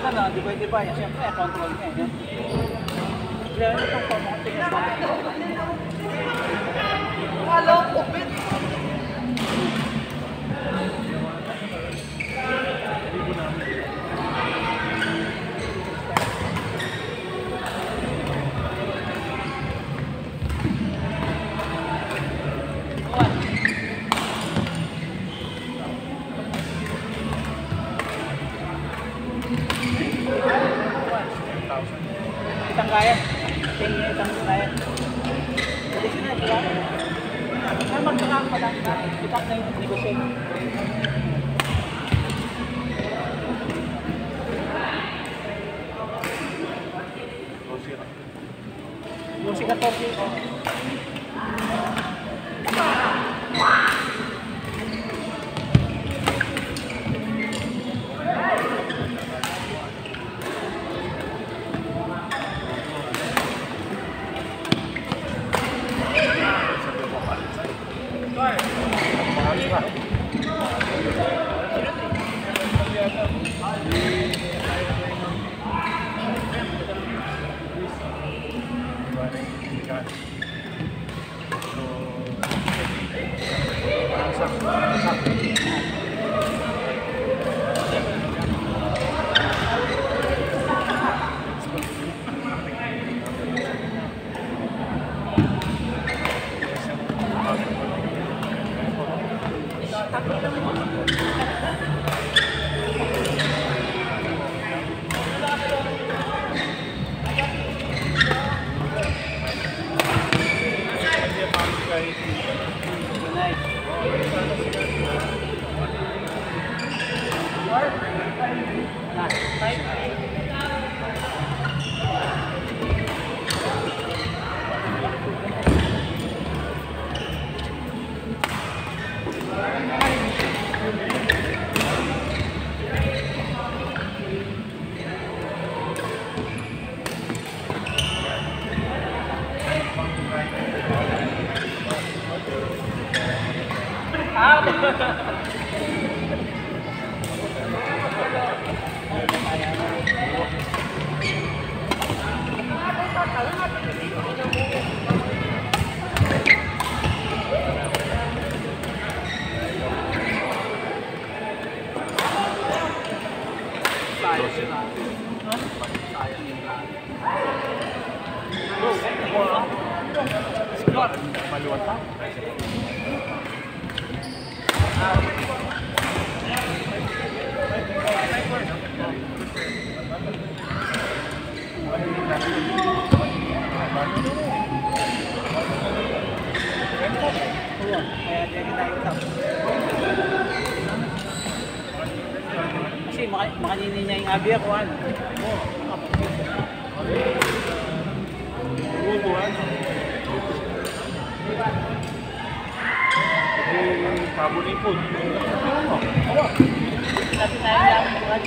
ano, di ba? Siyempre, control niya eh. Kaya ito itong pamatingin sa akin. Hello, open! Isang kaya. Isang kaya. Jadi sini ya. Kan magkakaroon pa lang kita na yung negosyo. Yung si 14. Kasi makaninin niya yung abi ako ano. Pabulipod. Kasi tayo lang mga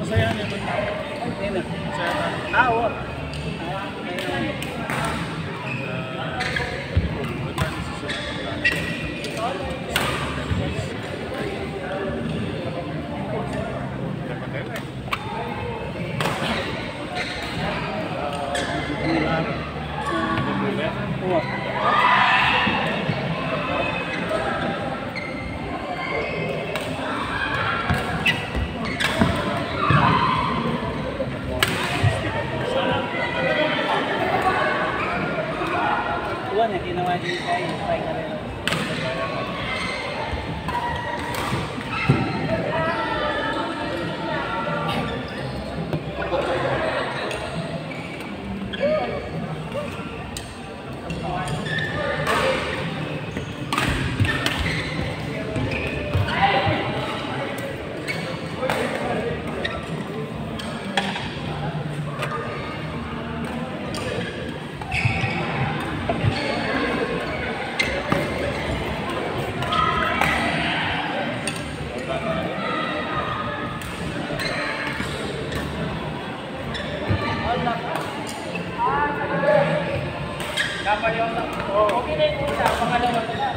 Masaya niya ba? Masaya na. Oo. Okay na yung una, pangalawa na ba?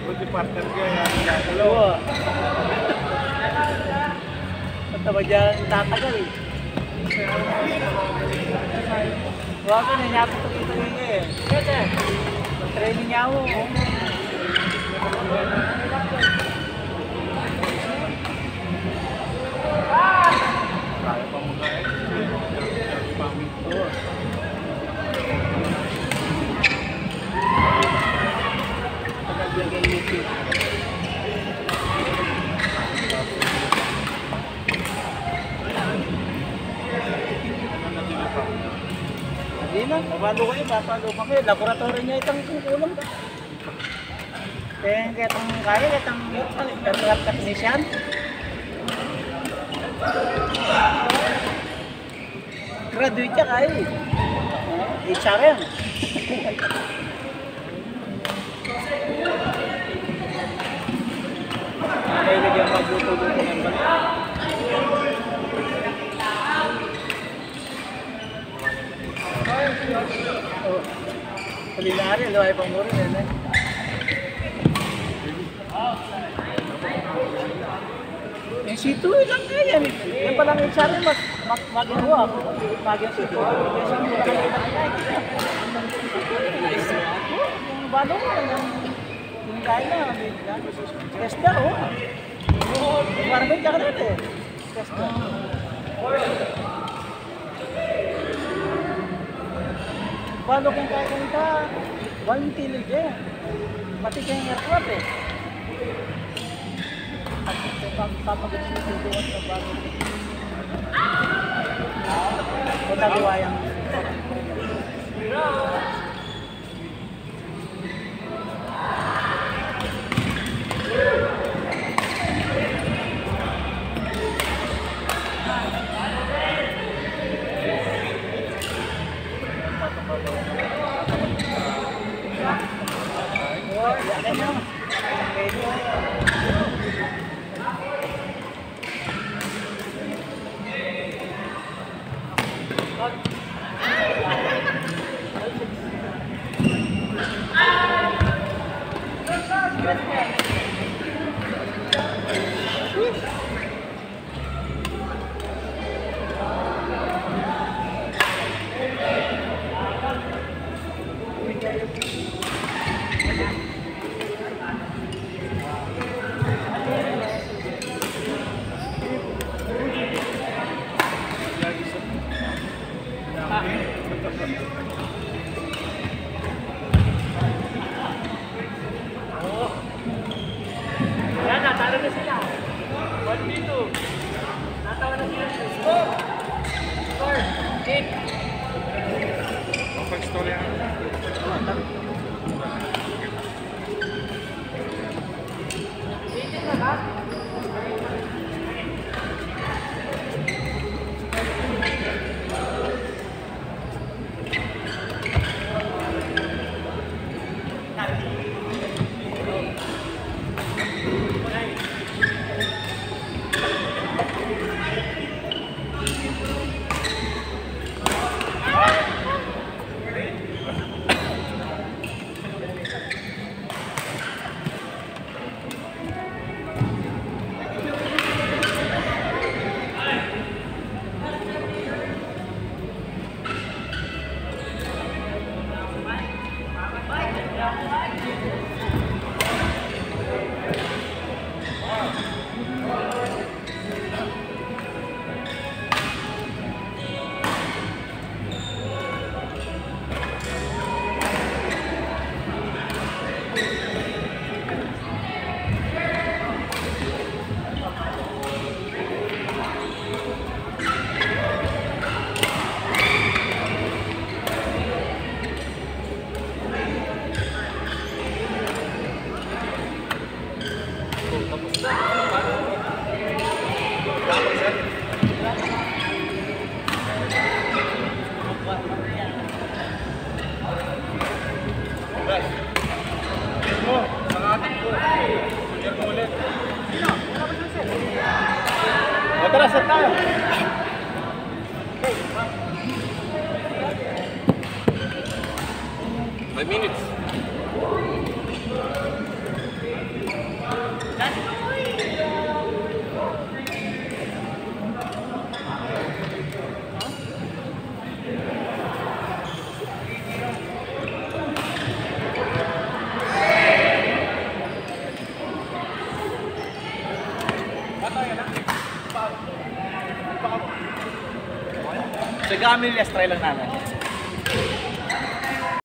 Buti partner ko yan. Dalawa. Basta ba dyan tatagal eh. Huwag ka na, napatuloy-tuloy ka eh. Kasi, training niya ako. Kaya pa mo na eh. Oo. Tagal yan kay YouTube. Hindi na, papalo kayo, papalo kami. Laboratory niya itang kukulang ka. Kaya itang kaya, itang aircraft technician. Graduate siya kaya eh. HRM. Kaya nagyang magluto-luto ng balik. Oh, kulinary, luhay pang muro yan eh. Yung C2 lang kaya, yan palang yung sabi mag-inuwa ako, mag-yung C2. Yung C2 lang kayo mag-inuwa. Yung balo mo, yung kaya na, tester o. Yung parang may tsaka natin, tester. Balo kung kaya ka, walang tilig eh. Pati kaya yung aircraft eh. Papagod siya tutuan sa bago. O nagawa yung Pag-storya. 5 minutes. Sa Gamil, let's try lang namin.